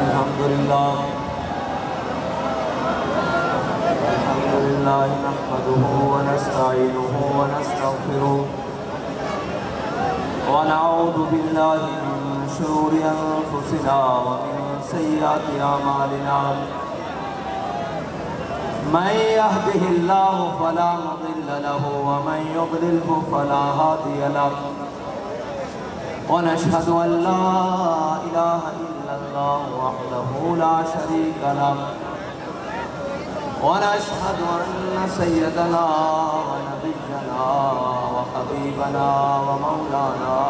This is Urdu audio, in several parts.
الحمد لله نحمده ونستعينه ونستغفره ونعوذ بالله من شرور أنفسنا ومن سيئات أعمالنا من يهده الله فلا مضل له ومن يضلله فلا هادي له ونشهد أن لا إله إلا الله وحده لا شريك له ونشهد أن سيدنا ونبينا وحبيبنا ومولانا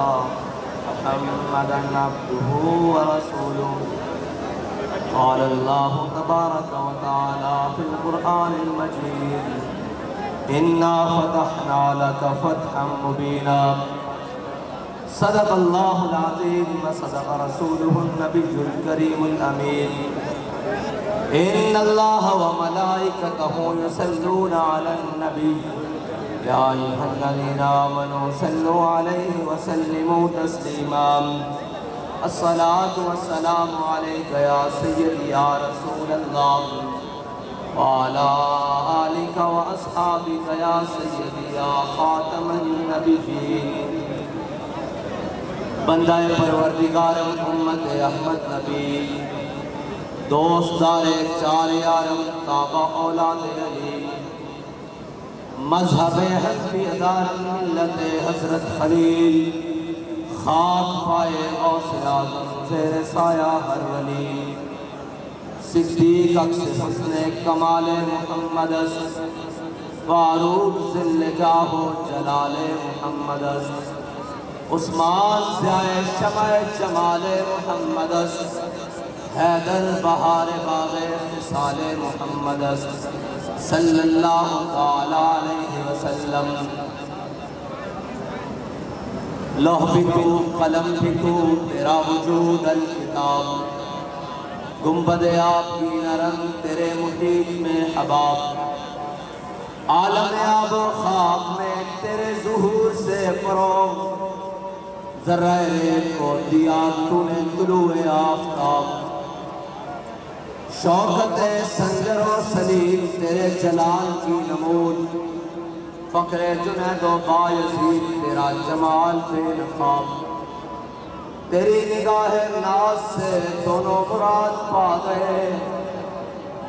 محمدا عبده ورسوله قال الله تبارك وتعالى في القرآن المجيد إنا فتحنا لك فتحا مبينا صدق الله العظيم وصدق رسوله النبي الكريم الأمين إن الله وملائكته يصلون على النبي يا أيها الذين آمنوا صلوا عليه وسلموا تسليما الصلاة والسلام عليك يا سيدي يا رسول الله وعلى آلك وأصحابك يا سيدي يا خاتم النبيين بندہ پروردگار محمد احمد نبی دوست دار چار یارم تابع اولاد علی مذہب حنفی دار ملت حضرت خلیل خاک پائے غوث اعظم زیر سایہ ہر ولی صدیق اکس حسن کمال محمد فاروق ذل جاہ جلال محمد عثمان ضیاء شمع جمال محمد حیدر بہار باغ خصال محمد صلی اللہ تعالی علیہ وسلم لوح بھی تو قلم بھی تو تیرا وجود الکتاب گنبد آپ کی نرم تیرے محیط میں حباب عالم آب و خاک میں تیرے ظہور سے فروغ ذرہ ریت کو دیا تو نے طلوع آفتاب شوکت سنجر و سلیم تیرے جلال کی نمود فقر جنید و بایزید تیرا جمال بے نقاب تیری نگاہ ناز سے دونوں مراد پا گئے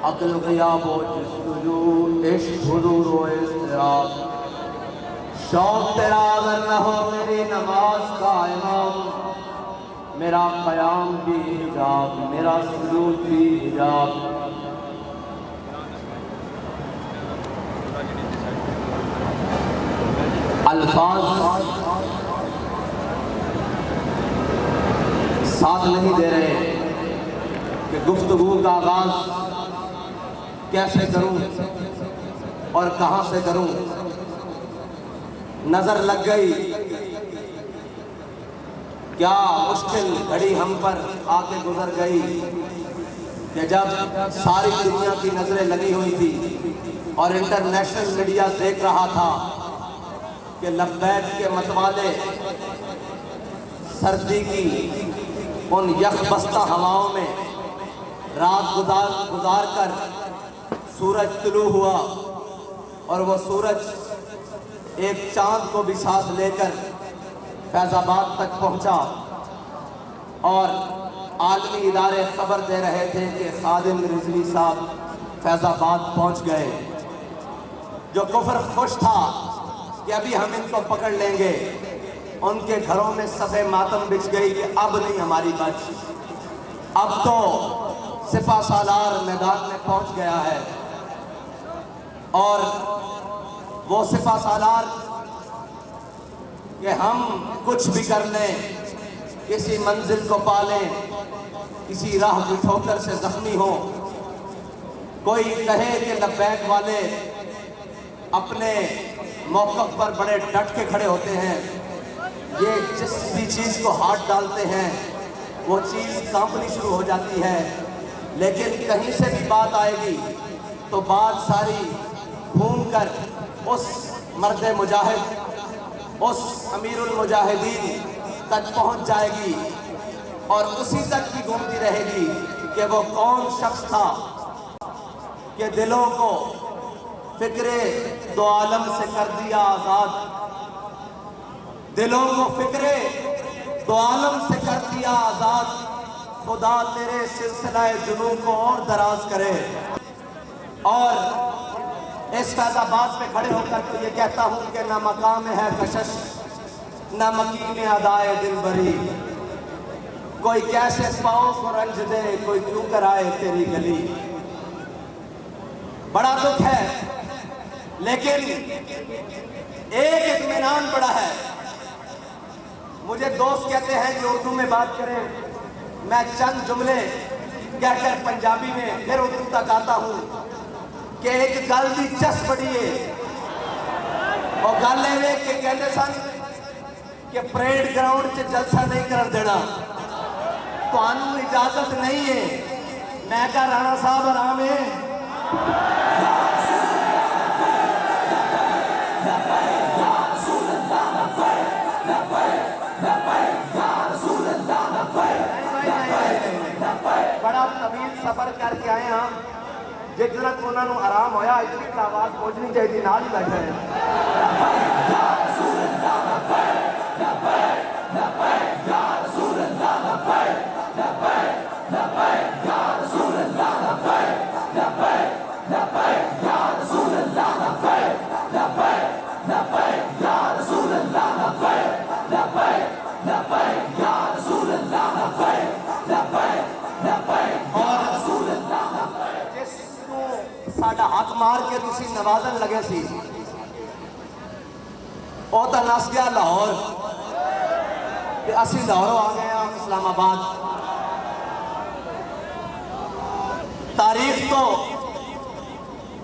عقل غیاب و جستجو عشق حضور و اضطراب شوق تیرا اگر نہ ہو میری نماز کا امام میرا قیام بھی حجاب میرا سجود بھی حجاب الفاظ ساتھ نہیں دے رہے کہ گفتگو کا آغاز کیسے کروں اور کہاں سے کروں نظر لگ گئی کیا مشکل گھڑی ہم پر آ کے گزر گئی کہ جب ساری دنیا کی نظریں لگی ہوئی تھی اور انٹرنیشنل میڈیا دیکھ رہا تھا کہ لبیک کے متوالے سردی کی ان یخ بستہ ہواؤں میں رات گزار کر سورج طلوع ہوا اور وہ سورج ایک چاند کو بھی ساتھ لے کر فیض آباد تک پہنچا اور عالمی ادارے خبر دے رہے تھے کہ خادم رضوی صاحب فیض آباد پہنچ گئے جو کفر خوش تھا کہ ابھی ہم ان کو پکڑ لیں گے ان کے گھروں میں صفِ ماتم بچھ گئی کہ اب نہیں ہماری بچ اب تو سپہ سالار میدان میں پہنچ گیا ہے اور وہ سپہ سالار کہ ہم کچھ بھی کر لیں کسی منزل کو پالیں کسی راہ کی ٹھوکر سے زخمی ہو کوئی کہے کہ لبیک والے اپنے موقف پر بڑے ڈٹ کے کھڑے ہوتے ہیں یہ جس بھی چیز کو ہاتھ ڈالتے ہیں وہ چیز کانپنی شروع ہو جاتی ہے لیکن کہیں سے بھی بات آئے گی تو بات ساری گھوم کر اس مرد مجاہد اس امیر المجاہدین تک پہنچ جائے گی اور اسی تک بھی گھومتی رہے گی کہ وہ کون شخص تھا کہ دلوں کو فکرے دو عالم سے کر دیا آزاد، دلوں کو فکرے دو عالم سے کر دیا آزاد، خدا تیرے سلسلہ جنوں کو اور دراز کرے۔ اور اس فیض آباد پہ کھڑے ہو کر تو یہ کہتا ہوں کہ نہ مقام ہے کشش نہ مکین ادائے دل بری، کوئی کیسے پاؤں کو رنج دے کوئی کیوں کرائے تیری گلی۔ بڑا دکھ ہے لیکن ایک اطمینان بڑا ہے۔ مجھے دوست کہتے ہیں کہ اردو میں بات کریں، میں چند جملے کہہ کر پنجابی میں پھر اردو تک آتا ہوں کہ ایک گل دی چس بڑی ہے، اور گل ہے کہ کہتے سن کہ پریڈ گراؤنڈ سے جلسہ نہیں کر دینا، تو انہوں اجازت نہیں ہے۔ میں کہا رانا صاحب آرام ہے، بڑا طویل سفر کر کے آئے ہاں، جتنا تو انہوں نے آرام ہویا اتنی تو آواز پہنچنی چاہیے، نال ہی بیٹھے ہیں۔ ساڈا ہاتھ مار کے تسی نوازن لگے سی، او تا نس گیا لاہور، کہ اسی لاہوروں آ گئے ہیں اسلام آباد۔ تاریخ تو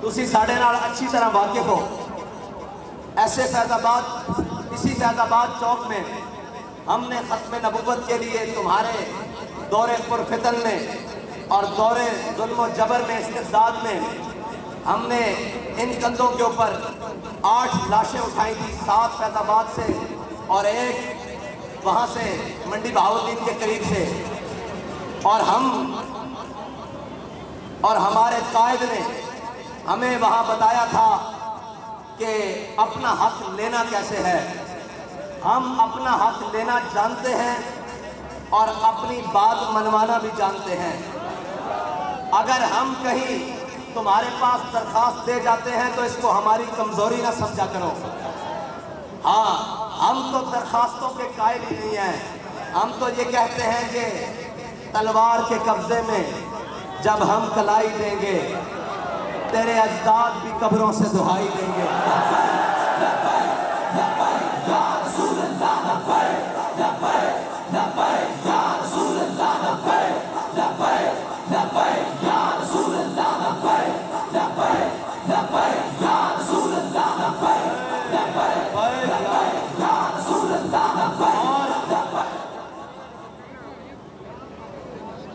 تسی ساڑھے نال اچھی طرح واقف ہو۔ ایسے فیض آباد، اسی فیض آباد چوک میں ہم نے ختم نبوت کے لیے تمہارے دور پرفتن میں اور دور ظلم و جبر میں استبداد میں ہم نے ان کندھوں کے اوپر 8 لاشیں اٹھائی تھی، 7 فیض آباد سے اور 1 وہاں سے منڈی بہاؤالدین کے قریب سے، اور ہمارے قائد نے ہمیں وہاں بتایا تھا کہ اپنا حق لینا کیسے ہے۔ ہم اپنا حق لینا جانتے ہیں اور اپنی بات منوانا بھی جانتے ہیں۔ اگر ہم کہیں تمہارے پاس درخواست دے جاتے ہیں تو اس کو ہماری کمزوری نہ سمجھا کرو۔ ہاں، ہم تو درخواستوں کے قائل ہی نہیں ہیں۔ ہم تو یہ کہتے ہیں کہ تلوار کے قبضے میں جب ہم کلائی دیں گے، تیرے اجداد بھی قبروں سے دہائی دیں گے۔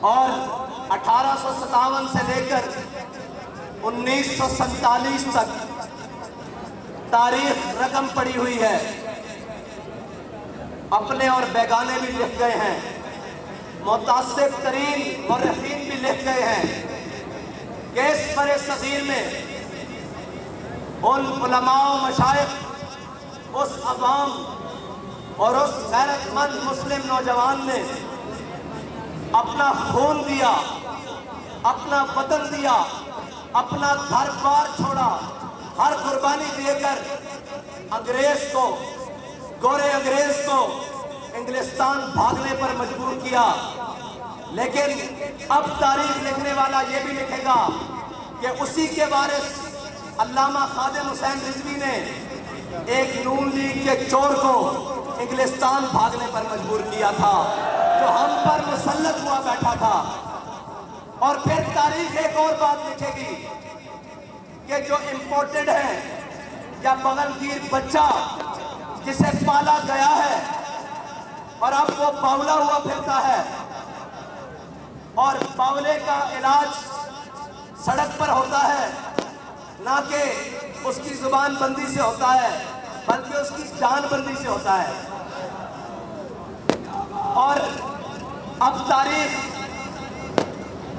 اور 1857 سے لے کر 1947 تک تاریخ رقم پڑی ہوئی ہے، اپنے اور بیگانے بھی لکھ گئے ہیں، متعصب ترین مورخین بھی لکھ گئے ہیں کہ اس برِ صغیر میں ان علماء و مشائخ، اس عوام اور اس غیرت مند مسلم نوجوان نے اپنا خون دیا، اپنا وطن دیا، اپنا گھر بار چھوڑا، ہر قربانی دے کر انگریز کو، گورے انگریز کو انگلستان بھاگنے پر مجبور کیا۔ لیکن اب تاریخ لکھنے والا یہ بھی لکھے گا کہ اسی کے وارث علامہ خادم حسین رضوی نے ایک نون لیگ کے چور کو انگلستان بھاگنے پر مجبور کیا تھا، جو ہم پر مسلط ہوا بیٹھا تھا۔ اور پھر تاریخ ایک اور بات لکھے گی کہ جو امپورٹڈ ہے یا بغلگیر بچہ جسے پالا گیا ہے اور اب وہ باولا ہوا پھرتا ہے، اور باولے کا علاج سڑک پر ہوتا ہے، نہ کہ اس کی زبان بندی سے ہوتا ہے بلکہ اس کی جان بندی سے ہوتا ہے۔ اور اب تاریخ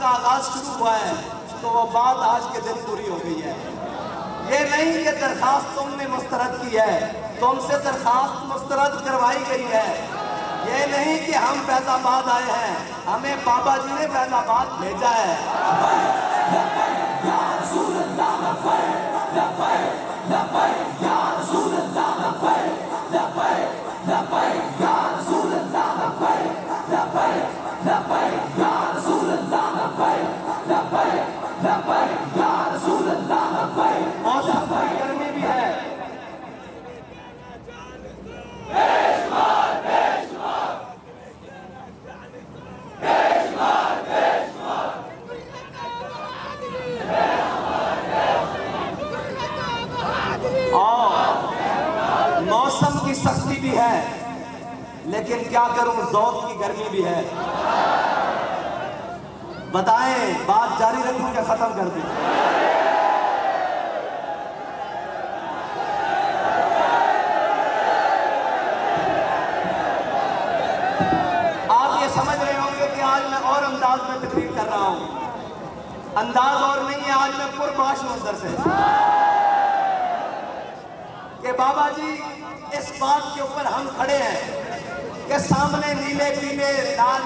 کا آغاز شروع ہوا ہے تو وہ بات آج کے دن پوری ہو گئی ہے۔ یہ نہیں کہ درخواست تم نے مسترد کی ہے، تم سے درخواست مسترد کروائی گئی ہے۔ یہ نہیں کہ ہم فیض آباد آئے ہیں، ہمیں بابا جی نے فیض آباد بھیجا ہے۔ موسم کی گرمی بھی ہے، موسم کی سختی بھی ہے، لیکن کیا کروں ذوق کی گرمی بھی ہے۔ بتائیں بات جاری رکھوں کہ ختم کر دیں؟ آپ یہ سمجھ رہے ہوں گے کہ آج میں اور انداز میں تقریر کر رہا ہوں۔ انداز اور نہیں ہے، آج میں پرباش ہوں اندر سے کہ بابا جی اس بات کے اوپر ہم کھڑے ہیں کہ سامنے نیلے پیلے لال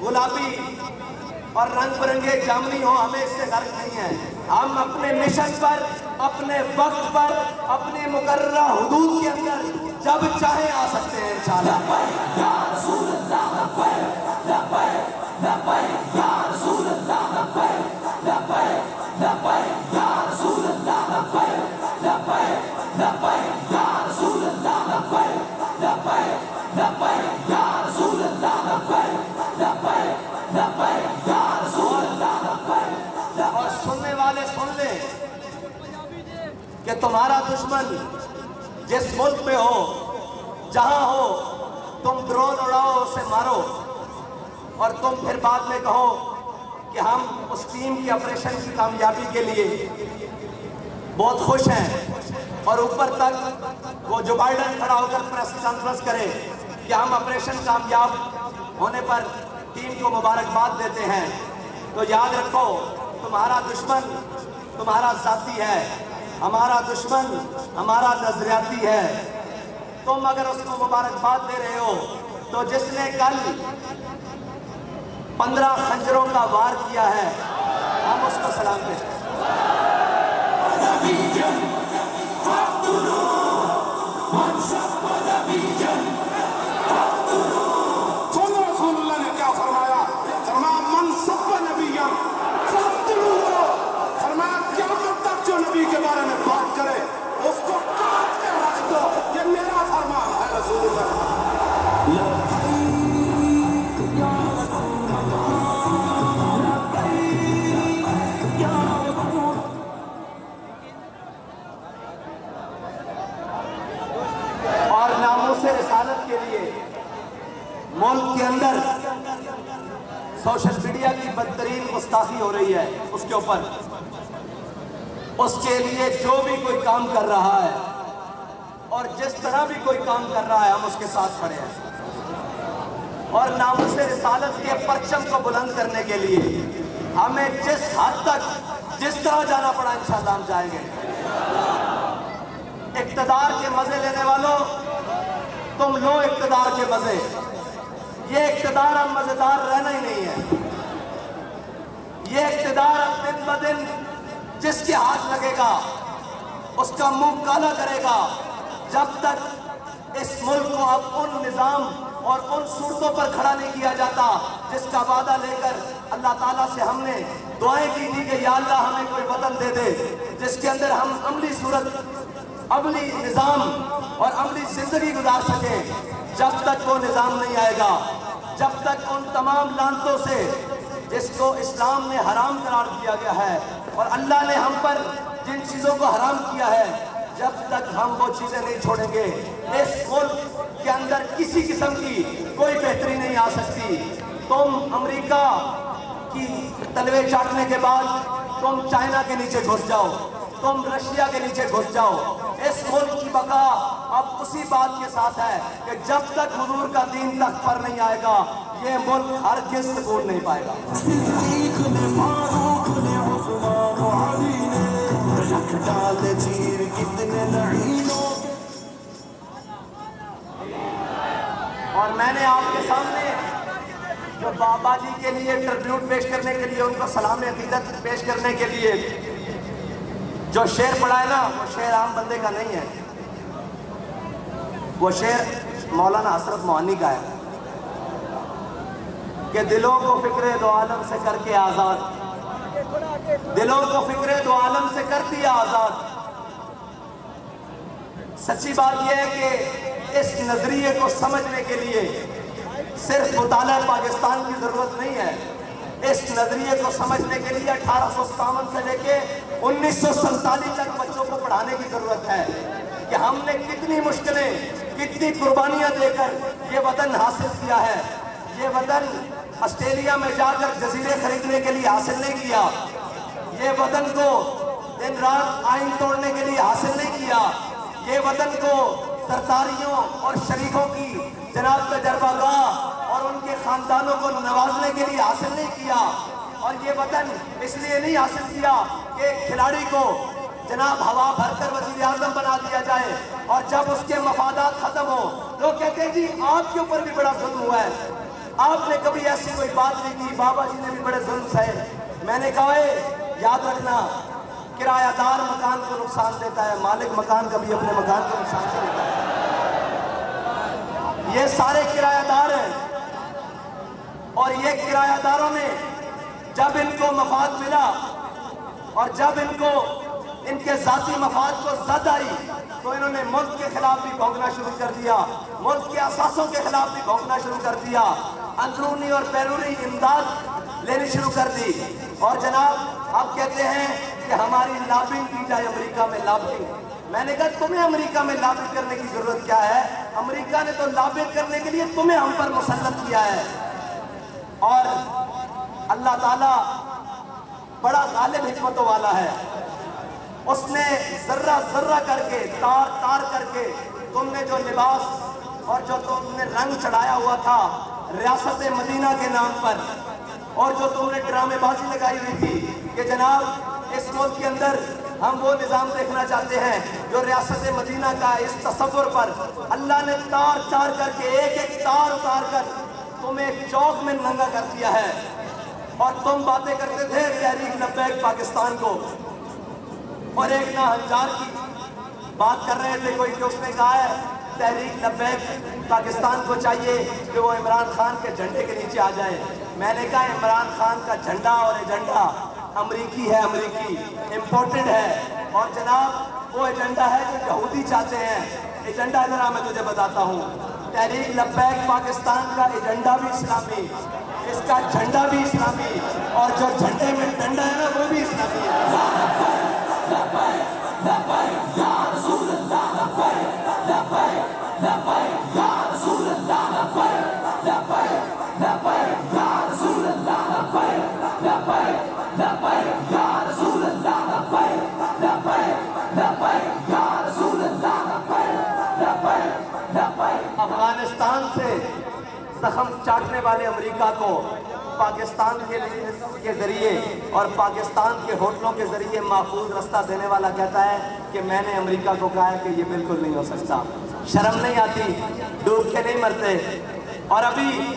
گلابی اور رنگ برنگے جامنی ہو، ہمیں اس سے غرض نہیں ہے۔ ہم اپنے مشن پر، اپنے وقت پر، اپنے مقررہ حدود کے اندر جب چاہیں آ سکتے ہیں انشاءاللہ۔ اور سننے والے سن لیں کہ تمہارا دشمن جس ملک میں ہو، جہاں ہو، تم ڈرون اڑاؤ، اسے مارو، اور تم پھر بعد میں کہو کہ ہم اس ٹیم کی آپریشن کی کامیابی کے لیے بہت خوش ہیں، اور اوپر تک وہ جو بائیڈن کھڑا ہو کر پریس کانفرنس کرے کہ ہم آپریشن کامیاب ہونے پر ٹیم کو مبارکباد دیتے ہیں، تو یاد رکھو تمہارا دشمن تمہارا ذاتی ہے، ہمارا دشمن ہمارا نظریاتی ہے۔ تم اگر اس کو مبارکباد دے رہے ہو تو جس نے کل 15 خنجروں کا وار کیا ہے، ہم اس کو سلام دیں۔ اور ناموس رسالت کے لیے ملک کے اندر سوشل میڈیا کی بدترین گستاخی ہو رہی ہے، اس کے اوپر اس کے لیے جو بھی کوئی کام کر رہا ہے اور جس طرح بھی کوئی کام کر رہا ہے، ہم اس کے ساتھ کھڑے ہیں۔ اور ناموس رسالت کے پرچم کو بلند کرنے کے لیے ہمیں جس حد تک جس طرح جانا پڑا انشاءاللہ ہم جائیں گے۔ اقتدار کے مزے لینے والوں، تم لو اقتدار کے مزے، یہ اقتدار اب مزیدار رہنا ہی نہیں ہے۔ یہ اقتدار اب دن بدن جس کے ہاتھ لگے گا اس کا منہ کالا کرے گا، جب تک اس ملک کو اب ان نظام اور ان صورتوں پر کھڑا نہیں کیا جاتا جس کا وعدہ لے کر اللہ تعالیٰ سے ہم نے دعائیں کی تھی کہ یا اللہ ہمیں کوئی وطن دے دے جس کے اندر ہم عملی صورت، عملی نظام اور عملی زندگی گزار سکیں۔ جب تک وہ نظام نہیں آئے گا، جب تک ان تمام لعنتوں سے جس کو اسلام نے حرام قرار دیا گیا ہے اور اللہ نے ہم پر جن چیزوں کو حرام کیا ہے، جب تک ہم وہ چیزیں نہیں چھوڑیں گے، اس ملک کے اندر کسی قسم کی کوئی بہتری نہیں آ سکتی۔ تم امریکہ کی تلوے چاٹنے کے بعد تم چائنا کے نیچے گھس جاؤ، تم رشیا کے نیچے گھس جاؤ، اس ملک کی بقا اب اسی بات کے ساتھ ہے کہ جب تک حضور کا دین تخت پر نہیں آئے گا یہ ملک ہرگز سکون نہیں پائے گا۔ صدیق نے، فاروق نے، عثمان و علی نے رکھ ڈالے چیر کتنے لعینوں کے۔ اور میں نے آپ کے سامنے جو بابا جی کے لیے ٹربیوٹ پیش کرنے کے لیے، ان کو سلام عقیدت پیش کرنے کے لیے جو شعر پڑھا ہے نا، وہ شعر عام بندے کا نہیں ہے، وہ شعر مولانا حسرت موہانی کا ہے کہ دلوں کو فکر دو عالم سے کر کے آزاد، دلوں کو فکر دو عالم سے کر دیا آزاد۔ سچی بات یہ ہے کہ اس نظریے کو سمجھنے کے لیے صرف مطالعہ پاکستان کی ضرورت نہیں ہے، اس نظریے کو سمجھنے کے لیے 1857 سے لے کے 1947 تک بچوں کو پڑھانے کی ضرورت ہے کہ ہم نے کتنی مشکلیں، کتنی قربانیاں دے کر یہ وطن حاصل کیا ہے۔ یہ وطن آسٹریلیا میں جا کر جزیرے خریدنے کے لیے حاصل نہیں کیا، یہ وطن کو دن رات آئین توڑنے کے لیے حاصل نہیں کیا، یہ وطن کو سرداریوں اور شریفوں کی جناب تجربہ گاہ اور ان کے خاندانوں کو نوازنے کے لیے حاصل نہیں کیا، اور یہ وطن اس لیے نہیں حاصل کیا کہ ایک کھلاڑی کو جناب ہوا بھر کر وزیر اعظم بنا دیا جائے اور جب اس کے مفادات ختم ہو لوگ کہتے ہیں جی آپ کے اوپر بھی بڑا ظلم ہوا ہے، آپ نے کبھی ایسی کوئی بات نہیں کی، بابا جی نے بھی بڑے ظلم سہے۔ میں نے کہا ہے یاد رکھنا، کرایہ دار مکان کو نقصان دیتا ہے، مالک مکان کبھی اپنے مکان کو نقصان نہیں دیتا ہے۔ یہ سارے کرایہ دار ہیں اور یہ کرایہ داروں نے جب ان کو مفاد ملا اور جب ان کو ان کے ذاتی مفاد کو زد آئی تو انہوں نے ملک کے خلاف بھی بھونکنا شروع کر دیا، ملک کے اساسوں کے خلاف بھی بھونکنا شروع کر دیا، اندرونی اور بیرونی امداد لینی شروع کر دی۔ اور جناب آپ کہتے ہیں کہ ہماری لابنگ کی جائے امریکہ میں لابنگ۔ میں نے کہا تمہیں امریکہ میں لابنگ کرنے کی ضرورت کیا ہے؟ امریکہ نے تو لابنگ کرنے کے لیے تمہیں ہم پر مسلط کیا ہے۔ اور اللہ تعالیٰ بڑا غالب حکمتوں والا ہے، اس نے ذرہ ذرہ کر کے، تار تار کر کے تم نے جو لباس اور جو تم نے رنگ چڑھایا ہوا تھا ریاست مدینہ کے نام پر، اور جو تم نے ڈرامے بازی لگائی ہوئی تھی کہ جناب اس ملک کے اندر ہم وہ نظام دیکھنا چاہتے ہیں جو ریاست مدینہ کا، اس تصور پر اللہ نے تار تار کر کے، ایک ایک تار اتار کر تمہیں ایک چوک میں ننگا کر دیا ہے، اور تم باتیں کرتے تھے تحریک لبیک پاکستان کو، اور ایک نہ ہنجار کی بات کر رہے تھے کوئی کہ اس نے کہا ہے تحریک لبیک پاکستان کو چاہیے کہ وہ عمران خان کے جھنڈے کے نیچے آ جائے۔ میں نے کہا عمران خان کا جھنڈا اور ایجنڈا امریکی ہے، امریکی امپورٹڈ ہے، اور جناب وہ ایجنڈا ہے جو یہودی چاہتے ہیں۔ ایجنڈا ذرا میں تجھے بتاتا ہوں، تحریک لبیک پاکستان کا ایجنڈا بھی اسلامی، اس کا جھنڈا بھی اسلامی، اور جو جھنڈے میں ڈنڈا ہے نا وہ بھی اسلامی ہے۔ افغانستان سے زخم چاٹنے والے امریکہ کو پاکستان کے ذریعے اور پاکستان کے ہوٹلوں کے ذریعے محفوظ رستہ دینے والا کہتا ہے کہ میں نے امریکہ کو کہا ہے کہ یہ بالکل نہیں ہو سکتا۔ شرم نہیں آتی؟ ڈوب کے نہیں مرتے؟ اور ابھی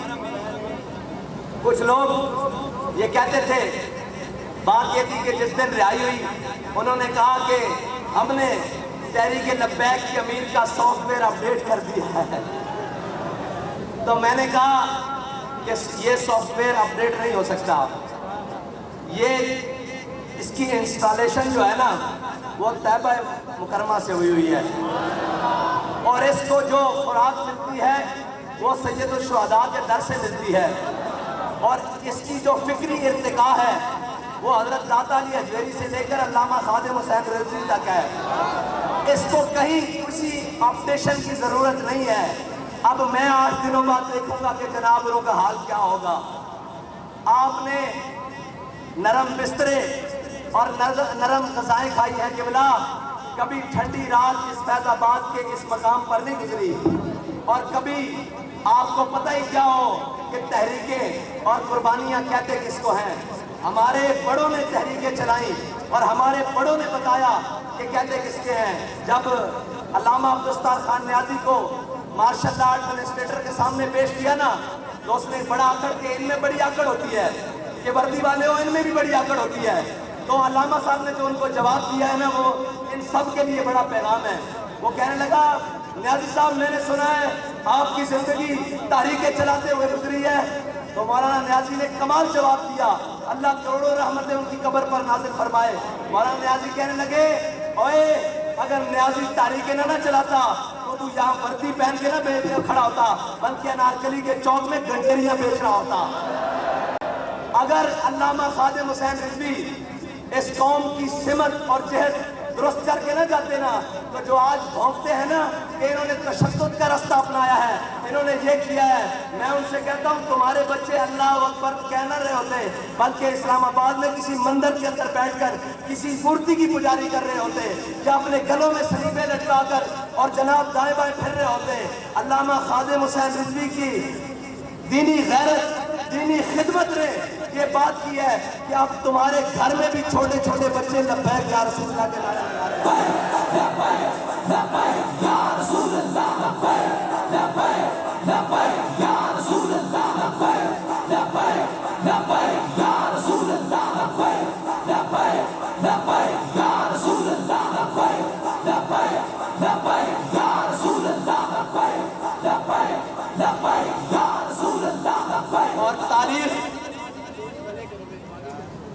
کچھ لوگ یہ کہتے تھے، بات یہ تھی کہ جس دن رہائی ہوئی انہوں نے کہا کہ ہم نے تحریک لبیک کے امیر کا سافٹ ویئر اپڈیٹ کر دیا ہے، تو میں نے کہا کہ یہ سافٹ ویئر اپڈیٹ نہیں ہو سکتا، یہ اس کی انسٹالیشن جو ہے نا وہ طیبہ مکرمہ سے ہوئی ہے، اور اس کو جو خوراک ملتی ہے وہ سید الشہداء کے در سے ملتی ہے، اور اس کی جو فکری ارتقاء ہے وہ حضرت داتا علی حجویری سے لے کر علامہ خادم حسین رضوی تک ہے۔ اس کو کہیں کسی اپڈیشن کی ضرورت نہیں ہے۔ اب میں 8 دنوں بعد دیکھوں گا کہ جنابروں کا حال کیا ہوگا۔ آپ نے نرم بسترے اور نرم غذائیں کھائی ہیں قبلہ، کبھی ٹھنڈی رات اس فیض آباد کے اس مقام پر نہیں گزری، اور کبھی آپ کو پتہ ہی کیا ہو کہ تحریکیں اور قربانیاں کہتے کس کو ہیں۔ ہمارے بڑوں نے تحریکیں چلائیں اور ہمارے بڑوں نے بتایا کہ کہتے کس کے ہیں۔ جب علامہ عبدالستار خان نیازی کو مارشل لا ایڈمنسٹریٹر کے سامنے پیش کیا نا، تو اس نے بڑا آکڑ کہ ان میں بڑی آکڑ ہوتی ہے، کہ وردی والے ہو ان میں بھی بڑی آکڑ ہوتی ہے۔ تو علامہ صاحب نے جو ان کو جواب دیا ہے نا، وہ ان سب کے لیے بڑا پیغام ہے۔ وہ کہنے لگا نیازی صاحب میں نے سنا ہے آپ کی زندگی تحریکیں چلاتے ہوئے گزری ہے۔ تو مولانا نیازی نے کمال جواب دیا، اللہ کروڑوں رحمتیں ان کی قبر پر نازل فرمائے۔ مولانا نیازی کہنے لگے اوئے اگر نیازی تحریکیں نہ چلاتا تو یہاں وردی پہن کے نہ کھڑا ہوتا، بلکہ انارکلی کے چوک میں گنڈیریاں بیچ رہا ہوتا۔ اگر علامہ خادم حسین رضوی اس قوم کی سمت اور جہد درست کر کے نہ جاتے نا، تو جو آج بھونکتے ہیں نا کہ انہوں نے تشدد کا رستہ اپنایا ہے، انہوں نے یہ کیا ہے، میں ان سے کہتا ہوں تمہارے بچے اللہ اکبر کہہ نہ رہے ہوتے، بلکہ اسلام آباد میں کسی مندر کے اندر بیٹھ کر کسی مورتی کی پجاری کر رہے ہوتے، یا اپنے گلوں میں صلیبیں لٹکا کر اور جناب دائیں بائیں پھر رہے ہوتے۔ علامہ خادم حسین رضوی کی دینی غیرت، دینی خدمت نے یہ بات کی ہے کہ اب تمہارے گھر میں بھی چھوٹے چھوٹے بچے لبیک یا رسول اللہ کے نعرے لگا رہے ہیں۔ لبیک لبیک یا رسول اللہ، لبیک لبیک لبیک یا رسول اللہ، لبیک لبیک لبیک یا رسول اللہ، لبیک لبیک لبیک یا رسول اللہ، لبیک لبیک لبیک یا رسول اللہ، لبیک لبیک لبیک یا رسول اللہ، لبیک۔ اور تاریخ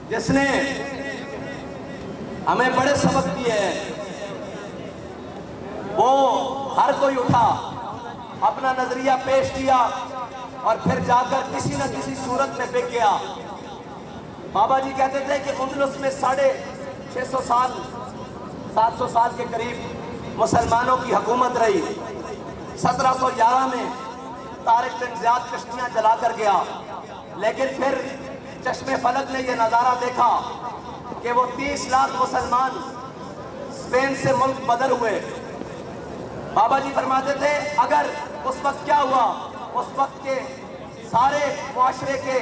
جس نے ہمیں بڑے سبق دیے ہیں، وہ ہر کوئی اٹھا اپنا نظریہ پیش کیا اور پھر جا کر کسی نہ کسی صورت میں بک گیا۔ بابا جی کہتے تھے کہ اندلس میں 650 سال 700 سال کے قریب مسلمانوں کی حکومت رہی۔ 1711 میں طارق بن زیاد کشتیاں جلا کر گیا، لیکن پھر چشم فلک نے یہ نظارہ دیکھا کہ وہ 30 لاکھ مسلمان اسپین سے ملک بدر ہوئے۔ بابا جی فرماتے تھے اگر اس وقت کیا ہوا، اس وقت کے سارے معاشرے کے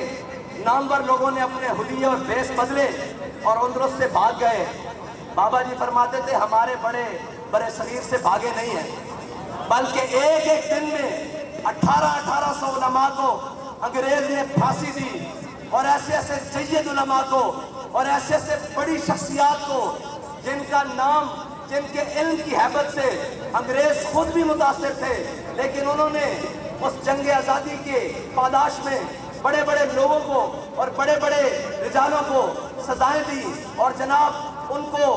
نامور لوگوں نے اپنے حلیے اور بھیس بدلے اور اندلس سے بھاگ گئے۔ بابا جی فرماتے تھے ہمارے بڑے برے صغیر سے بھاگے نہیں ہیں، بلکہ ایک ایک دن میں 1800 علماء کو انگریز نے پھانسی دی، اور ایسے ایسے سید علماء کو اور ایسے ایسے بڑی شخصیات کو جن کا نام، جن کے علم کی ہیبت سے انگریز خود بھی متاثر تھے، لیکن انہوں نے اس جنگ آزادی کے پاداش میں بڑے بڑے لوگوں کو اور بڑے بڑے رجالوں کو سزائیں دی اور جناب ان کو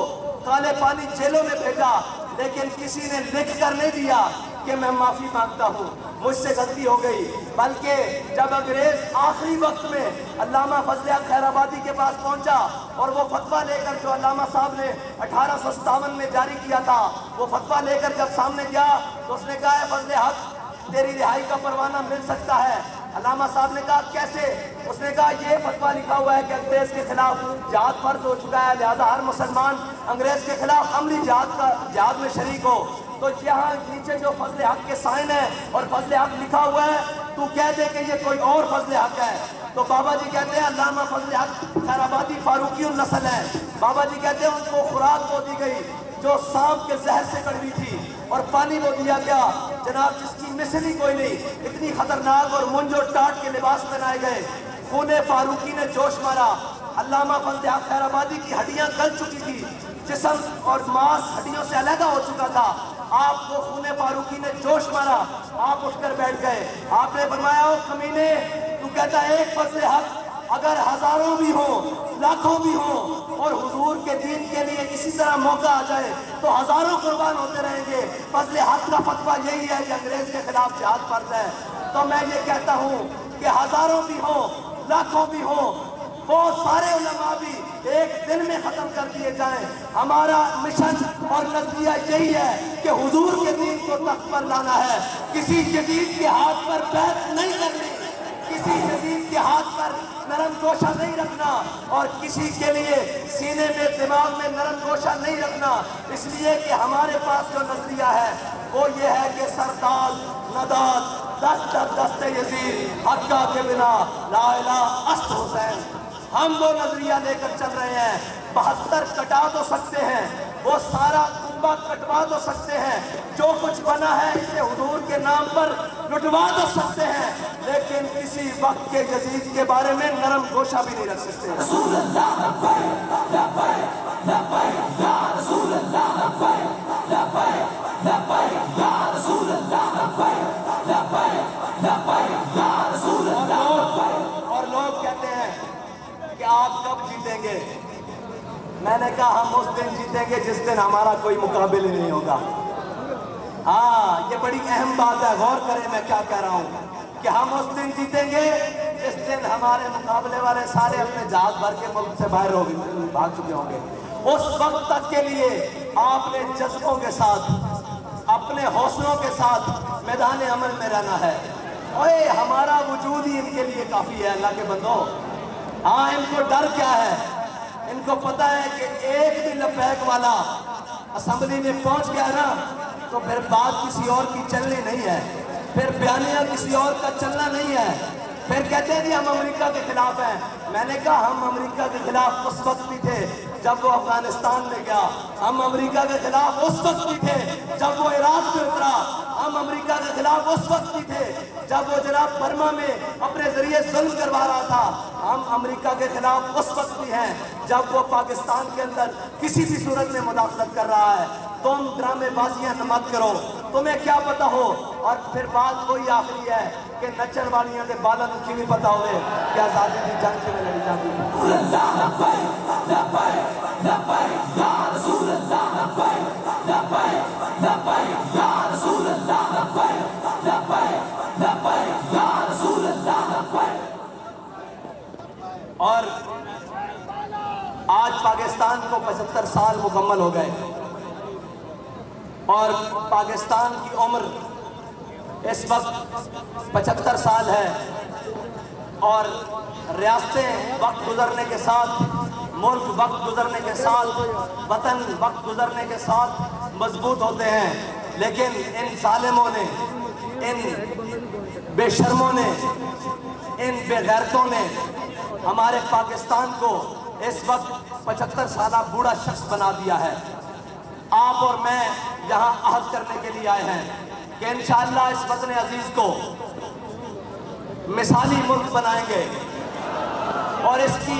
کالے پانی جیلوں میں بھیجا، لیکن کسی نے لکھ کر نہیں دیا کہ میں معافی مانگتا ہوں، مجھ سے غلطی ہو گئی۔ بلکہ جب انگریز آخری وقت میں علامہ فضل حق خیر آبادی کے پاس پہنچا اور وہ فتویٰ لے کر جو علامہ صاحب نے 1857 میں جاری کیا تھا، وہ فتویٰ لے کر جب سامنے گیا تو اس نے کہا ہے فضل حق تیری رہائی کا پروانہ مل سکتا ہے۔ علامہ صاحب نے کہا کیسے؟ اس نے کہا یہ فتویٰ لکھا ہوا ہے کہ انگریز کے خلاف جہاد فرض ہو چکا ہے، لہذا ہر مسلمان انگریز کے خلاف عملی جہاد میں شریک ہو۔ تو یہاں نیچے جو فضل حق کے سائن ہے اور فضل حق لکھا ہوا ہے، تو کہہ دے کہ یہ کوئی اور فضل حق ہے۔ تو بابا جی کہتے ہیں علامہ فضل حق خیر آبادی فاروقی النسل ہے۔ بابا جی کہتے ہیں ان کو خوراک وہ دی گئی جو سانپ کے زہر سے کڑوی تھی، اور پانی وہ دیا گیا جناب جس کی مثل ہی کوئی نہیں، اتنی خطرناک، اور منج اور ٹاٹ کے لباس پہنائے گئے۔ خون فاروقی نے جوش مارا، علامہ فضل حق خیر آبادی کی ہڈیاں گل چکی تھی، جسم اور ماس ہڈیوں سے علیحدہ ہو چکا تھا۔ آپ کو خون فاروقی نے جوش مارا، آپ اٹھ کر بیٹھ گئے۔ آپ نے فرمایا او کمینے، تو کہتا ہے ایک فضل حق اگر ہزاروں بھی ہوں، لاکھوں بھی ہوں، اور حضور کے دین کے لیے اسی طرح موقع آ جائے تو ہزاروں قربان ہوتے رہیں گے۔ فضل حق کا فتویٰ یہی ہے کہ انگریز کے خلاف جہاد فرض ہے۔ تو میں یہ کہتا ہوں کہ ہزاروں بھی ہوں، لاکھوں بھی ہوں، وہ سارے علماء بھی ایک دن میں ختم کر دیے جائیں۔ ہمارا مشن اور نظریہ یہی ہے کہ حضور کے دین کو تخت پر لانا ہے، کسی جدید کے ہاتھ پر بیعت نہیں کرنی، کسی جدید کے ہاتھ بات پر نرم گوشہ نہیں رکھنا اور کسی کے لیے سینے میں دماغ میں نرم گوشہ نہیں رکھنا، اس لیے کہ ہمارے پاس جو نظریہ ہے وہ یہ ہے کہ سرداد نداد دست دست یزید حقہ کے بنا لا الہ است حسین، ہم وہ نظریہ لے کر چل رہے ہیں۔ 72 کٹا تو سکتے ہیں، وہ سارا کنبہ کٹوا تو سکتے ہیں، جو کچھ بنا ہے اسے حضور کے نام پر لٹوا تو سکتے ہیں، لیکن کسی وقت کے یزید کے بارے میں نرم گوشہ بھی نہیں رکھ سکتے۔ رسول اللہ لبیک لبیک لبیک یا رسول اللہ لبیک لبیک لبیک یا رسول اللہ لبیک لبیک لبیک یا رسول اللہ لبیک۔ اور لوگ کہتے ہیں کہ آپ کب جیتیں گے؟ میں نے کہا ہم اس دن جیتیں گے جس دن ہمارا کوئی مقابل ہی نہیں ہوگا۔ ہاں یہ بڑی اہم بات ہے، غور کریں میں کیا کہہ رہا ہوں کہ ہم اس دن جیتیں گے جس دن ہمارے مقابلے والے سارے اپنے جہاز بھر کے ملک سے باہر بھاگ چکے ہوں گے۔ اس وقت تک کے لیے آپ نے جذبوں کے ساتھ اپنے حوصلوں کے ساتھ میدان عمل میں رہنا ہے۔ اوے ہمارا وجود ہی ان کے لیے کافی ہے اللہ کے بندو۔ ہاں ان کو ڈر کیا ہے؟ ان کو پتہ ہے کہ ایک بھی لبیک والا اسمبلی میں پہنچ گیا نا تو پھر بات کسی اور کی چلنی نہیں ہے، پھر بیانیہ کسی اور کا چلنا نہیں ہے، پھر کہتے ہیں جی ہم امریکہ کے خلاف ہیں۔ میں نے کہا ہم امریکہ کے خلاف اس وقت بھی تھے جب وہ افغانستان میں گیا، ہم امریکہ کے خلاف اس وقت بھی تھے جب وہ عراق میں اترا، ہم امریکہ کے خلاف اس وقت بھی تھے جب وہ جناب برما میں اپنے ذریعے ظلم کروا رہا تھا، ہم امریکہ کے خلاف اس وقت بھی ہیں جب وہ پاکستان کے اندر کسی بھی صورت میں مداخلت کر رہا ہے۔ تم ڈرامے بازیاں مت کرو، تمہیں کیا پتا ہو۔ اور پھر بات وہی آخری ہے کہ نچن والیاں دے بالا نکی بھی پتا ہوئے کہ آزادی کی جنگ میں لڑی جاتی ہے۔ رسول اللہ لبیک لبیک لبیک یا رسول اللہ لبیک لبیک لبیک یا رسول اللہ لبیک لبیک لبیک یا رسول اللہ لبیک۔ اور آج پاکستان کو 75 سال مکمل ہو گئے اور پاکستان کی عمر اس وقت 75 سال ہے، اور ریاستیں وقت گزرنے کے ساتھ، ملک وقت گزرنے کے ساتھ، وطن وقت گزرنے کے ساتھ مضبوط ہوتے ہیں، لیکن ان ظالموں نے، ان بے شرموں نے، ان بے غیرتوں نے ہمارے پاکستان کو اس وقت 75 سالہ بوڑھا شخص بنا دیا ہے۔ آپ اور میں یہاں عہد کرنے کے لیے آئے ہیں کہ انشاءاللہ اس وطن عزیز کو مثالی ملک بنائیں گے، اور اس کی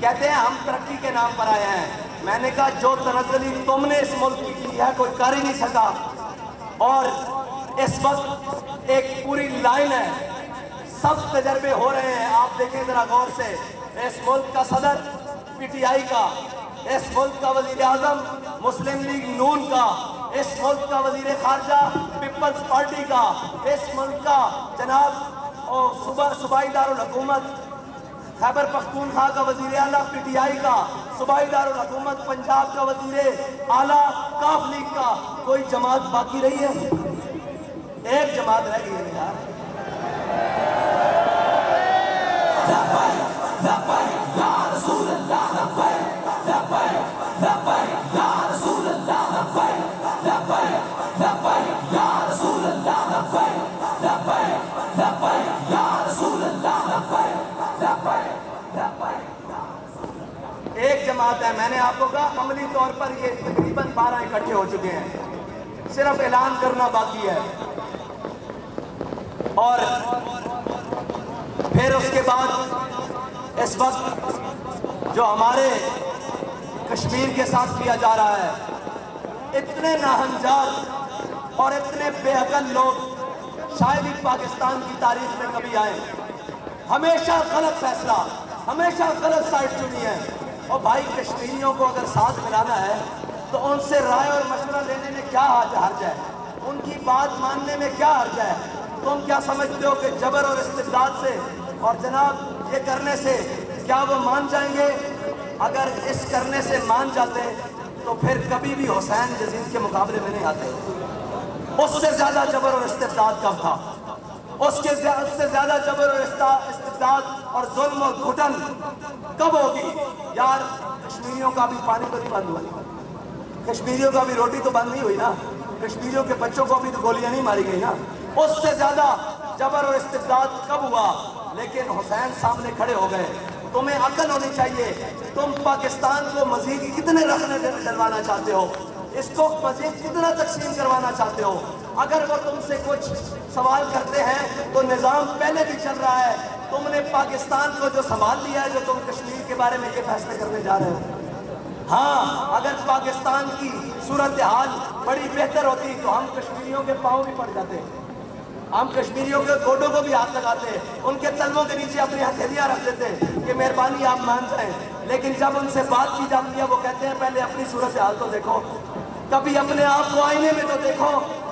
کہتے ہیں ہم ترقی کے نام پر آئے ہیں۔ میں نے کہا جو تنزلی تم نے اس ملک کی ہے کوئی کر ہی نہیں سکا، اور اس وقت ایک پوری لائن ہے، سب تجربے ہو رہے ہیں۔ آپ دیکھیں ذرا غور سے، اس ملک کا صدر پی ٹی آئی کا، اس ملک کا وزیر اعظم مسلم لیگ نون کا، اس ملک کا وزیر خارجہ پیپلز پارٹی کا، اس ملک کا جناب صوبائی دارالحکومت خیبر پختونخوا کا وزیر اعلیٰ پی ٹی آئی کا، صوبائی دارالحکومت پنجاب کا وزیر اعلیٰ کاف لیگ کا، کوئی جماعت باقی رہی ہے؟ ایک جماعت رہ گئی ہے یار۔ ایک جماعت ہے، میں نے آپ کو کہا عملی طور پر یہ تقریباً 12 اکٹھے ہو چکے ہیں، صرف اعلان کرنا باقی ہے۔ اور پھر اس کے بعد اس وقت جو ہمارے کشمیر کے ساتھ کیا جا رہا ہے، اتنے ناہنجار اور اتنے بے عقل لوگ شاید ہی پاکستان کی تاریخ میں کبھی آئے، ہمیشہ غلط فیصلہ، ہمیشہ غلط سائٹ چنی ہے۔ اور بھائی کشمیریوں کو اگر ساتھ ملانا ہے تو ان سے رائے اور مشورہ لینے میں کیا حرج ہے، ان کی بات ماننے میں کیا حرج ہے؟ تم کیا سمجھتے ہو کہ جبر اور استبداد سے اور جناب یہ کرنے سے کیا وہ مان جائیں گے؟ اگر اس کرنے سے مان جاتے تو پھر کبھی بھی حسین یزید کے مقابلے میں نہیں آتے۔ اس سے زیادہ جبر اور استبداد کب تھا؟ اس سے زیادہ جبر اور استبداد استبداد اور ظلم اور گھٹن کب ہوگی؟ یار کشمیریوں کا بھی پانی تو نہیں بند ہوا، کشمیریوں کا بھی روٹی تو بند نہیں ہوئی نا، کشمیریوں کے بچوں کو بھی تو گولیاں نہیں ماری گئی نا، اس سے زیادہ جبر اور استبداد کب ہوا؟ لیکن حسین سامنے کھڑے ہو گئے۔ تمہیں عقل ہونی چاہیے، تم پاکستان کو مزید کتنے رکھنے ڈلوانا چاہتے ہو، اس کو مزید کتنا تقسیم کروانا چاہتے ہو؟ اگر وہ تم سے کچھ سوال کرتے ہیں تو نظام پہلے بھی چل رہا ہے، تم نے پاکستان کو جو سنبھال لیا ہے، جو تم کشمیر کے بارے میں یہ فیصلے کرنے جا رہے ہو۔ ہاں اگر پاکستان کی صورتحال بڑی بہتر ہوتی تو ہم کشمیریوں کے پاؤں بھی پڑ جاتے، ہم کشمیریوں کے گوڈوں کو بھی ہاتھ لگاتے، ان کے تلووں کے نیچے اپنی ہتھیلیاں رکھ دیتے کہ مہربانی آپ مان جائیں۔ لیکن جب ان سے بات کی جاتی ہے وہ کہتے ہیں پہلے اپنی صورتحال تو دیکھو، کبھی اپنے آپ کو آئینے میں تو دیکھو،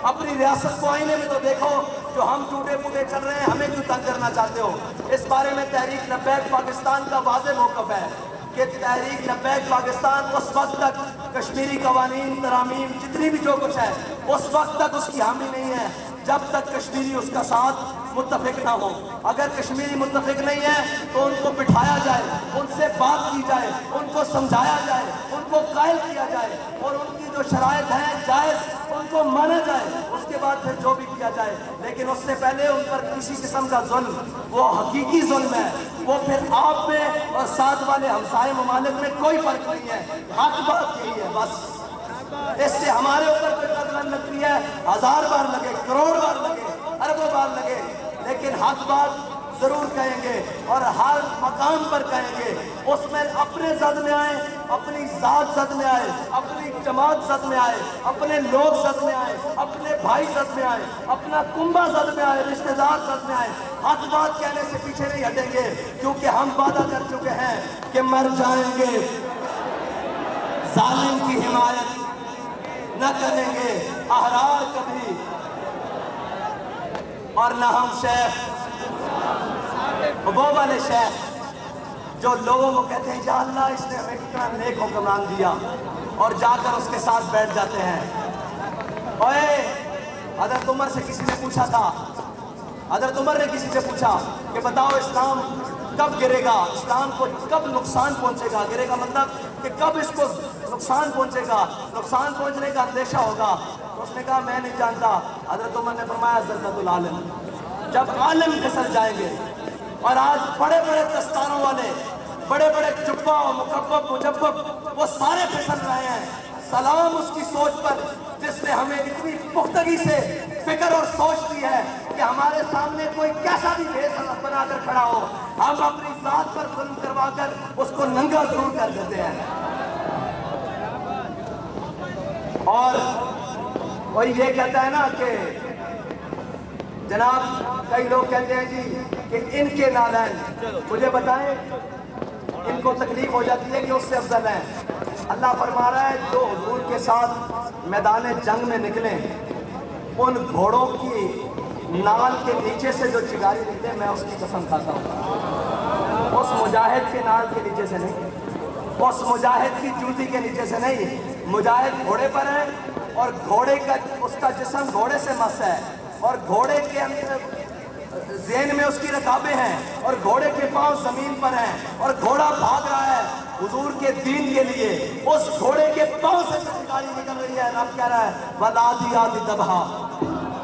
اپنی ریاست کو آئینے میں تو دیکھو، جو ہم ٹوٹے پھوٹے چل رہے ہیں ہمیں کیوں تنگ کرنا چاہتے ہو؟ اس بارے میں تحریک لبیک پاکستان کا واضح موقف ہے کہ تحریک لبیک پاکستان اس وقت تک کشمیری قوانین ترامیم جتنی بھی جو کچھ ہے اس وقت تک اس کی حامی نہیں ہے جب تک کشمیری اس کا ساتھ متفق نہ ہو۔ اگر کشمیری متفق نہیں ہے تو ان کو بٹھایا جائے، ان سے بات کی جائے، ان کو سمجھایا جائے، ان کو قائل کیا جائے اور ان کی جو شرائط ہیں جائز ان کو مانا جائے، اس کے بعد پھر جو بھی کیا جائے۔ لیکن اس سے پہلے ان پر کسی قسم کا ظلم، وہ حقیقی ظلم ہے، وہ پھر آپ میں اور ساتھ والے ہمسائے ممالک میں کوئی فرق نہیں ہے۔ حق بات یہی ہے بس، اس سے ہمارے اوپر کوئی قدر لگتی ہے، 1000 بار لگے، کروڑ بار لگے، اربوں بار لگے، لیکن حق بات ضرور کہیں گے اور ہر مقام پر کہیں گے۔ اس میں اپنے زد میں آئے، اپنی ذات زد میں آئے، اپنی جماعت زد میں آئے، اپنے لوگ زد میں آئے، اپنے بھائی زد میں آئے، اپنا کنبہ زد میں آئے، رشتہ دار زد میں آئے، حق بات کہنے سے پیچھے نہیں ہٹیں گے، کیونکہ ہم وعدہ کر چکے ہیں کہ مر جائیں گے، ظالم کی حمایت نہ کریں گے، احرار کبھی، اور نہ ہم شیخ وہ والے شیخ جو لوگوں کو کہتے ہیں یا اللہ اس نے ہمیں کتنا نیک حکمران دیا اور جا کر اس کے ساتھ بیٹھ جاتے ہیں۔ اوے حضرت عمر سے کسی نے پوچھا تھا، حضرت عمر نے کسی سے پوچھا کہ بتاؤ اسلام کب گرے گا، اسلام کو کب نقصان پہنچے گا؟ گرے گا مطلب کہ کب اس کو نقصان پہنچے گا، نقصان پہنچنے کا اندیشہ ہوگا؟ تو اس نے کہا میں نہیں جانتا۔ حضرت عمر نے فرمایا زلزلۃ العالم، جب عالم پھسل جائیں گے۔ اور آج بڑے بڑے دستاروں والے، بڑے بڑے جبہ و مکبب مجبب وہ سارے پھسل رہے ہیں۔ سلام اس کی سوچ پر جس نے ہمیں اتنی پختگی سے فکر اور سوچ دی ہے کہ ہمارے سامنے کوئی کیسا بھی بھیس بنا کر کھڑا ہو، ہم اپنی ذات پر ظلم کروا کر اس کو ننگا ضرور کر دیتے ہیں۔ اور وہی یہ کہتا ہے نا کہ جناب کئی لوگ کہتے ہیں جی کہ ان کے نالین، مجھے بتائیں ان کو تکلیف ہو جاتی ہے کہ اس سے افضل ہیں۔ اللہ فرما رہا ہے جو حضور کے ساتھ میدان جنگ میں نکلیں ان گھوڑوں کی نال کے نیچے سے جو چنگاری نکلے میں اس کی قسم کھاتا ہوں، اس مجاہد کے نال کے نیچے سے نہیں، اس مجاہد کی جوتی کے نیچے سے نہیں۔ مجاہد گھوڑے پر ہے اور گھوڑے کا اس کا جسم گھوڑے سے مس ہے اور گھوڑے کے ذہن میں اس کی رکابیں ہیں اور گھوڑے کے پاؤں زمین پر ہیں اور گھوڑا بھاگ رہا ہے حضور کے دین کے لیے، اس گھوڑے کے پاؤں سے چنگاری نکل رہی ہے۔ رب کہہ رہا ہے وَالْعَادِيَاتِ ضَبْحًا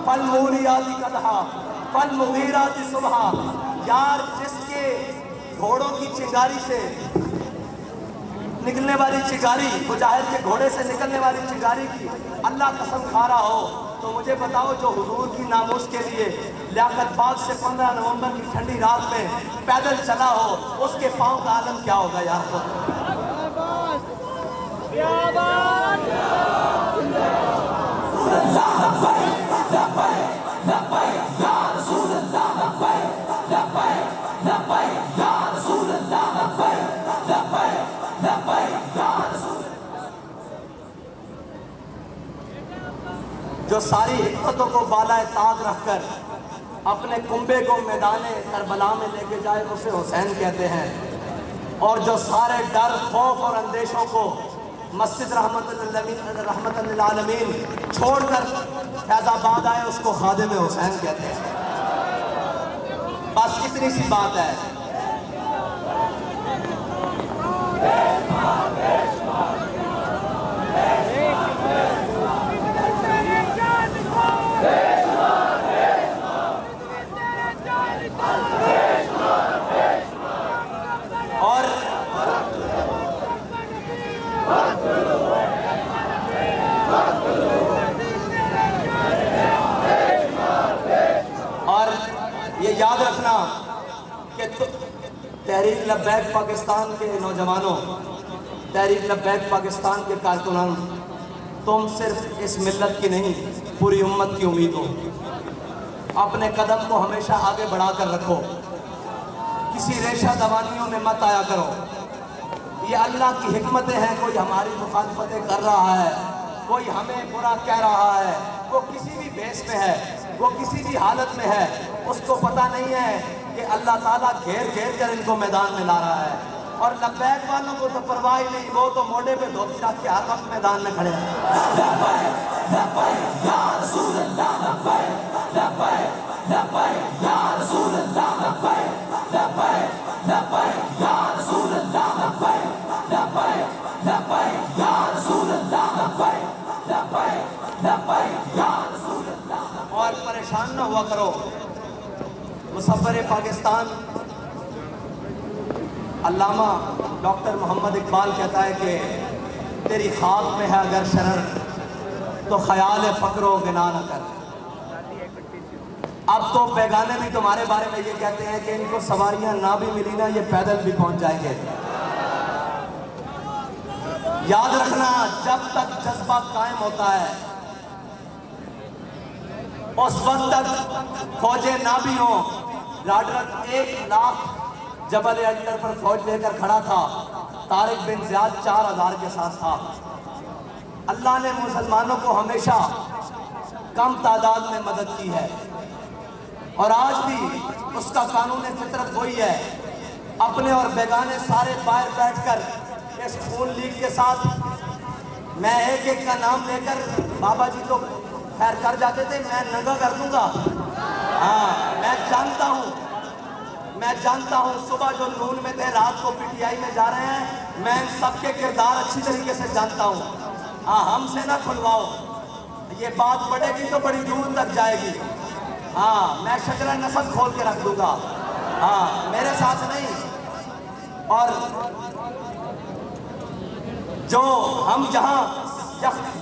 فَالْمُورِيَاتِ قَدْحًا فَالْمُغِيرَاتِ صُبْحًا۔ یار جس کے گھوڑوں کی چنگاری سے نکلنے والی چنگاری، مجاہد کے گھوڑے سے نکلنے والی چنگاری کی اللہ قسم کھا رہا ہو تو مجھے بتاؤ جو حضور کی ناموس کے لیے لیاقت باغ سے 15 نومبر کی ٹھنڈی رات میں پیدل چلا ہو اس کے پاؤں کا عالم کیا ہوگا یار؟ جو ساری حکمتوں کو بالائے طاق رکھ کر اپنے کنبے کو میدان کربلا میں لے کے جائے اسے حسین کہتے ہیں، اور جو سارے ڈر خوف اور اندیشوں کو مسجد رحمت للعالمین چھوڑ کر فیض آباد آئے اس کو خادم حسین کہتے ہیں۔ بس اتنی سی بات ہے. اور یہ یاد رکھنا کہ تحریک لبیک پاکستان کے نوجوانوں، تحریک لبیک پاکستان کے کارکنان، تم صرف اس ملت کی نہیں پوری امت کی امید ہو. اپنے قدم کو ہمیشہ آگے بڑھا کر رکھو، کسی ریشہ دوانیوں میں مت آیا کرو. یہ اللہ کی حکمتیں ہیں. کوئی ہماری مخالفتیں کر رہا ہے، کوئی ہمیں برا کہہ رہا ہے، وہ کسی بھی بیس میں ہے، وہ کسی بھی حالت میں ہے، اس کو پتہ نہیں ہے کہ اللہ تعالیٰ گھیر گھیر کر ان کو میدان میں لا رہا ہے. اور لبیک والوں کو تو پرواہ ہی نہیں، وہ تو موڈے پہ دھوتی رکھ کے ہر وقت میدان میں کھڑے ہیں. لبیک لبیک یا رسول اللہ، لبیک لبیک لبیک یا رسول اللہ، لبیک لبیک لبیک یا رسول اللہ، لبیک لبیک لبیک یا رسول اللہ، لبیک لبیک لبیک یا رسول اللہ. اور پریشان نہ ہوا کرو. مصور پاکستان علامہ ڈاکٹر محمد اقبال کہتا ہے کہ تیری خاک میں ہے اگر شرر تو خیال فقر و غنا نہ کر. اب تو بیگانے بھی تمہارے بارے میں یہ کہتے ہیں کہ ان کو سواریاں نہ بھی ملی نا، یہ پیدل بھی پہنچ جائیں گے. یاد رکھنا، جب تک جذبہ قائم ہوتا ہے اس وقت تک فوجیں نہ بھی ہوں. لاڈرک 1,00,000 جبل اٹلر پر فوج لے کر کھڑا تھا، طارق بن زیاد 4,000 کے ساتھ تھا. اللہ نے مسلمانوں کو ہمیشہ کم تعداد میں مدد کی ہے، اور آج بھی اس کا قانون فطرت وہی ہے. اپنے اور بیگانے سارے باہر بیٹھ کر اس خون لیگ کے ساتھ، میں ایک ایک کا نام لے کر، بابا جی تو خیر کر جاتے تھے، میں ننگا کر دوں گا. ہاں میں جانتا ہوں صبح جو نون میں تھے، رات کو پی ٹی آئی میں جا رہے ہیں. میں ان سب کے کردار اچھی طریقے سے جانتا ہوں. ہاں، ہم سے نہ کھلواؤ، یہ بات بڑھے گی تو بڑی دور تک جائے گی. ہاں، میں شجرہ نسب کھول کے رکھ دوں گا. ہاں، میرے ساتھ نہیں. اور جو ہم جہاں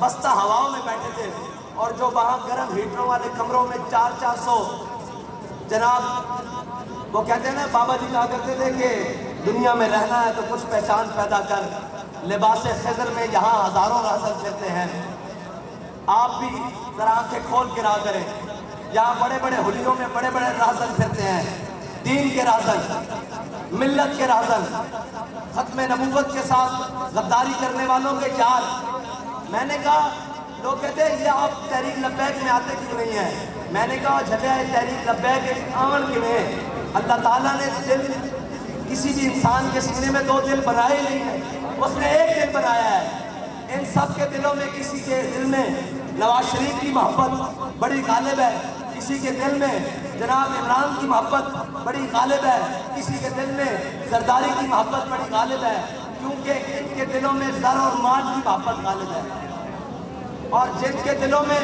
بستہ ہواؤں میں بیٹھے تھے، اور جو وہاں گرم ہیٹروں والے کمروں میں 400 جناب، وہ کہتے ہیں نا، بابا جی کہا کرتے تھے کہ دنیا میں رہنا ہے تو کچھ پہچان پیدا کر. لباس خضر میں یہاں ہزاروں راہزن پھرتے ہیں. آپ بھی ذرا آنکھیں کھول کے راہ کریں. یہاں بڑے بڑے حلیوں میں بڑے بڑے راہزن پھرتے ہیں، دین کے راہزن، ملت کے راہزن، ختم نبوت کے ساتھ غداری کرنے والوں کے یار. میں نے کہا، لوگ کہتے ہیں یہ آپ تحریک لبیک میں آتے کیوں نہیں ہیں؟ میں نے کہا جھلیا ہے تحریک لبیک ایک آمن کیوں ہے؟ اللہ تعالیٰ نے دل کسی بھی انسان کے سینے میں 2 دل بنائے نہیں ہیں، اس نے ایک دل بنایا ہے. ان سب کے دلوں میں، کسی کے دل میں نواز شریف کی محبت بڑی غالب ہے، کسی کے دل میں جناب عمران کی محبت بڑی غالب ہے، کسی کے دل میں زرداری کی محبت بڑی غالب ہے، کیونکہ ان کے دلوں میں زر اور مال کی محبت غالب ہے. اور جن کے دلوں میں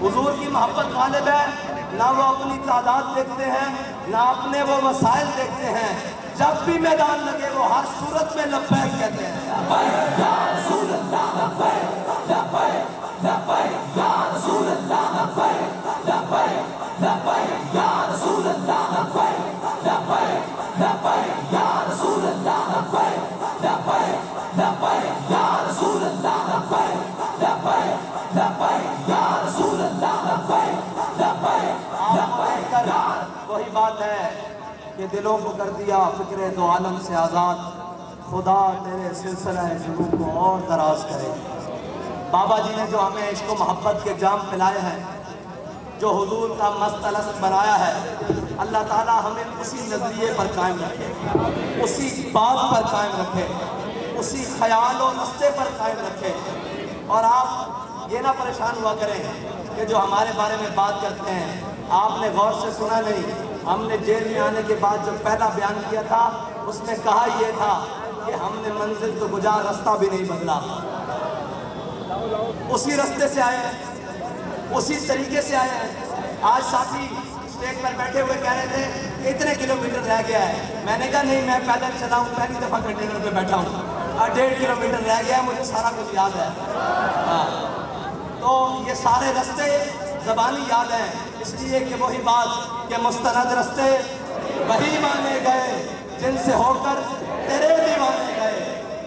حضور کی محبت غالب ہے، نہ وہ اپنی تعداد دیکھتے ہیں، نہ اپنے وہ وسائل دیکھتے ہیں. جب بھی میدان لگے وہ ہر صورت میں لبیک کہتے ہیں. لبیک یا رسول اللہ، لبیک لبیک لبیک یا رسول اللہ، لبیک لبیک لبیک یا رسول اللہ، لبیک لبیک لبیک یا رسول اللہ، لبیک لبیک لبیک یا رسول اللہ، لبیک لبیک لبیک یا رسول اللہ، لبیک لبیک لبیک. وہی بات ہے کہ دلوں کو کر دیا فکر دو عالم سے آزاد. خدا تیرے سلسلہ جنوں کو اور دراز کرے. بابا جی نے جو ہمیں عشق و محبت کے جام پلائے ہیں، جو حضور کا مست الست بنایا ہے، اللہ تعالیٰ ہمیں اسی نظریے پر قائم رکھے، اسی بات پر قائم رکھے، اسی خیال و رستے پر قائم رکھے. اور آپ یہ نہ پریشان ہوا کریں کہ جو ہمارے بارے میں بات کرتے ہیں آپ نے غور سے سنا نہیں. ہم نے جیل میں آنے کے بعد جب پہلا بیان کیا تھا اس میں کہا یہ تھا کہ ہم نے منزل تو گزار راستہ بھی نہیں بدلا، اسی راستے سے آئے ہیں، اسی طریقے سے آئے ہیں۔ آج ساتھی اسٹیج پر بیٹھے ہوئے کہہ رہے تھے اتنے کلومیٹر رہ گیا ہے، میں نے کہا نہیں، میں پیدل چلا ہوں، پہلی دفعہ کنٹینر پہ بیٹھا ہوں، اور 1.5 کلومیٹر رہ گیا ہے، مجھے سارا کچھ یاد ہے۔ ہاں، تو یہ سارے راستے زبانی یاد ہیں، اس لیے کہ وہی بات کہ مستند راستے وہی مانے گئے جن سے ہو کر تیرے بھی مانے گئے۔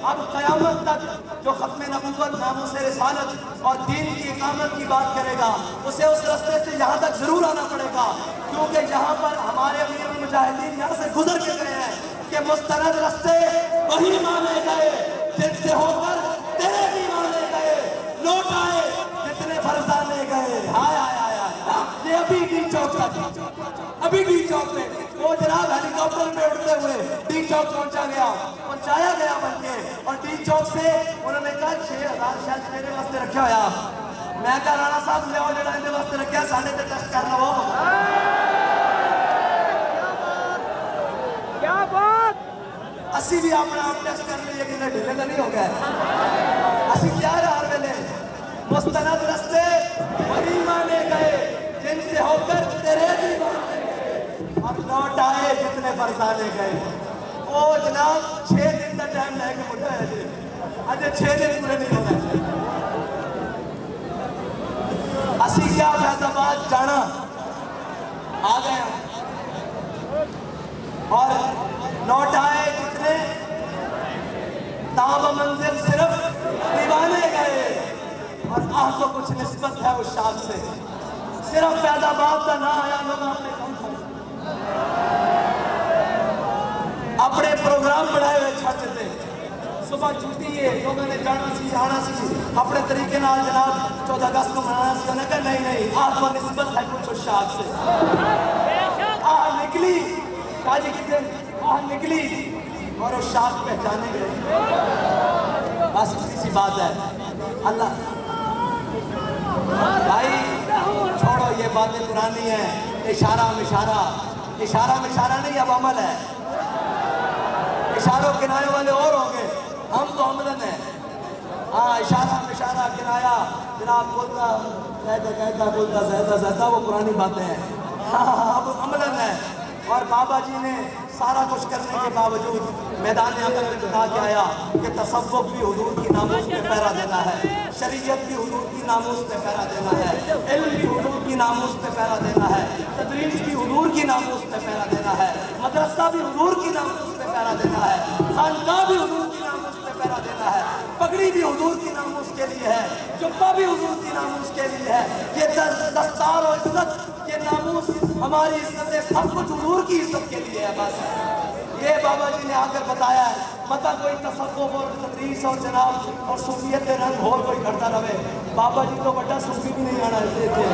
اب قیامت تک جو ختم نبوت، ناموس رسالت اور دین کی اقامت کی بات کرے گا اسے اس راستے سے یہاں تک ضرور آنا پڑے گا، کیونکہ یہاں پر ہمارے امیر المجاہدین یہاں سے گزر کے گئے ہیں کہ مستند راستے وہی مانے گئے جن سے ہو کر تیرے بھی مانے گئے، لوٹ آئے جتنے فرزانے گئے۔ ہائے ہائے ہائے ہائے، یہ ابھی ڈی چوک تک، ابھی ڈی چوک پہ وہ جناب ہیلی کاپٹر میں اڑتے ہوئے ڈی چوک پہنچایا گیا بن کے، اور ڈی چوک سے انہوں نے کہا 6000 شاید میرے واسطے رکھا ہویا، میں کہا رانا صاحب لے آؤ جڑا اندے واسطے رکھا ساڑھے تے ٹیسٹ کر لو۔ کیا بات، اسی بھی اپنا آپ ٹیسٹ کر لیے کہ ڈھیلے تو نہیں ہو گئے، اسی کیا ہر ویلے مستند راستے وہی مانے گئے جن سے ہو کر تیرے بھی مانے گئے، اور لوٹ آئے جتنے فرزانے گئے۔ وہ جناب 6 دن کا ٹائم لے کے مجھے ہے، آج 6 دن پورے نہیں ہونا، اسی کیا فیض آباد جانا آ گئے اور لوٹ آئے جتنے تاب منزل صرف دیوانے گئے، اور آہ کو کچھ نسبت ہے اس شاخ سے، صرف فیض آباد کا نہ آیا لوگ اپنے اپنے پروگرام بڑھائے ہوئے چھٹ تھے، صبح چھٹی ہے لوگوں نے جانا سی آنا سی اپنے طریقے نال جناب 14 اگست کو منانا سی، انہوں نے کہا نہیں نہیں، آہ کو نسبت ہے کچھ اس شاخ سے، آہ نکلی کاجی کتنے آہ نکلی اور اس شاخ پہچانے گئے، بس اسی سی بات ہے۔ اللہ بھائی چھوڑو یہ باتیں پرانی ہیں، اشارہ مشارہ، اشارہ مشارہ نہیں اب عمل ہے، اشاروں کنایوں والے اور ہوں گے، ہم تو عملن ہیں۔ ہاں اشارہ مشارہ کنایا جناب بولتا کہتا بولتا زیادہ زیادہ وہ پرانی باتیں ہیں، ہاں اب عملن ہے۔ اور بابا جی نے سارا کچھ کرنے کے باوجود میدان عمل میں بتا کے آیا کہ تصوف بھی حضور کی ناموس پہ پہرا دینا ہے، شریعت بھی حضور کی ناموس پہ پہرا دینا ہے، علم بھی حضور کی ناموس پہ پہرا دینا ہے، تدریس بھی حضور کی ناموس پہ پہرا دینا ہے، مدرسہ بھی حضور کی ناموس پہ پہرا دینا ہے، خانقاہ بھی حضور کی ناموس پہ پہرا دینا ہے، پگڑی بھی حضور کی ناموس کے لیے ہے، جبہ بھی حضور کی ناموس کے لیے ہے، یہ دستار و عزت، یہ ناموس ہماری عزت ہے، سب کچھ حضور کی عزت کے لیے ہے۔ بس یہ بابا جی نے آ کر بتایا ہے، مطلب کوئی تصوف اور تدریس اور جناب اور صوفیت رنگ اور کوئی کرتا رہے، بابا جی تو بڑا صوفی بھی نہیں آنا اسے تھے۔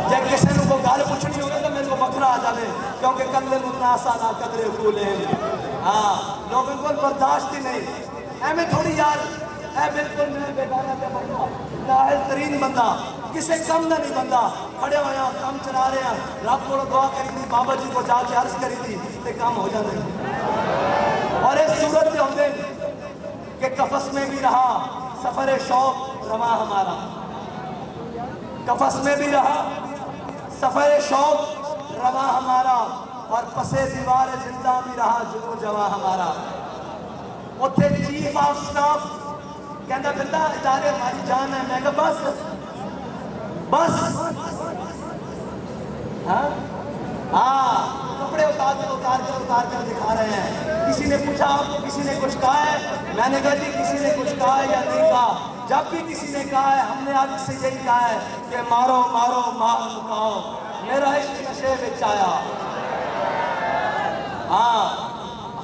جب کسی نے کو گال پوچھنی ہوگا تو میرے کو بکرا آ جانے، کیونکہ کل مناسا نہ قدر کولے، ہاں لوگوں کو برداشت ہی نہیں، اے میں تھوڑی یار اے بالکل میں بیگانہ پہ بندہ، ناہل ترین بندہ، کسے کم نہ نہیں بندہ، کھڑے ہوئے ہیں کام چلا رہے ہیں، رب کو دعا کری تھی، بابا جی کو جا کے عرض کری تھی تے کام ہو جانے، اور ایک صورت میں ہوتے کہ قفس میں بھی رہا سفر شوق رواں ہمارا، قفس میں بھی رہا سفر شوق رواں ہمارا، اور پسے دیوار زندہ بھی رہا جنو جواں ہمارا۔ اتھے چیف آف سٹاف کہنا بندہ ادارے ہماری جان ہے، میں کہا بس بس ہاں کپڑے اتار کر دکھا رہے ہیں۔ کسی نے پوچھا آپ کو کسی نے کچھ کہا ہے؟ میں نے کہا جی کسی نے کچھ کہا ہے یا نہیں کہا، جب بھی کسی نے کہا ہے ہم نے آج سے یہی کہا ہے کہ مارو مارو مار مکاؤ، میرا عشق نشے وچ آیا۔ ہاں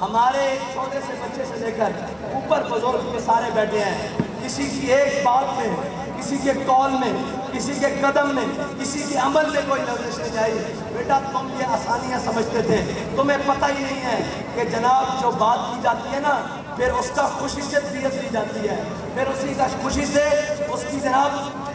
ہمارے چھوٹے سے بچے سے لے کر اوپر بزرگ کے سارے بیٹھے ہیں، کسی کی ایک بات میں، کسی کے قول میں، کسی کے قدم میں، کسی کے عمل میں کوئی لغزش نہیں آئی۔ بیٹا تم یہ آسانیاں سمجھتے تھے، تمہیں پتہ ہی نہیں ہے کہ جناب جو بات کی جاتی ہے نا پھر اس کا خوشی سے دیت لی جاتی ہے، پھر اسی کا خوشی سے اس کی جناب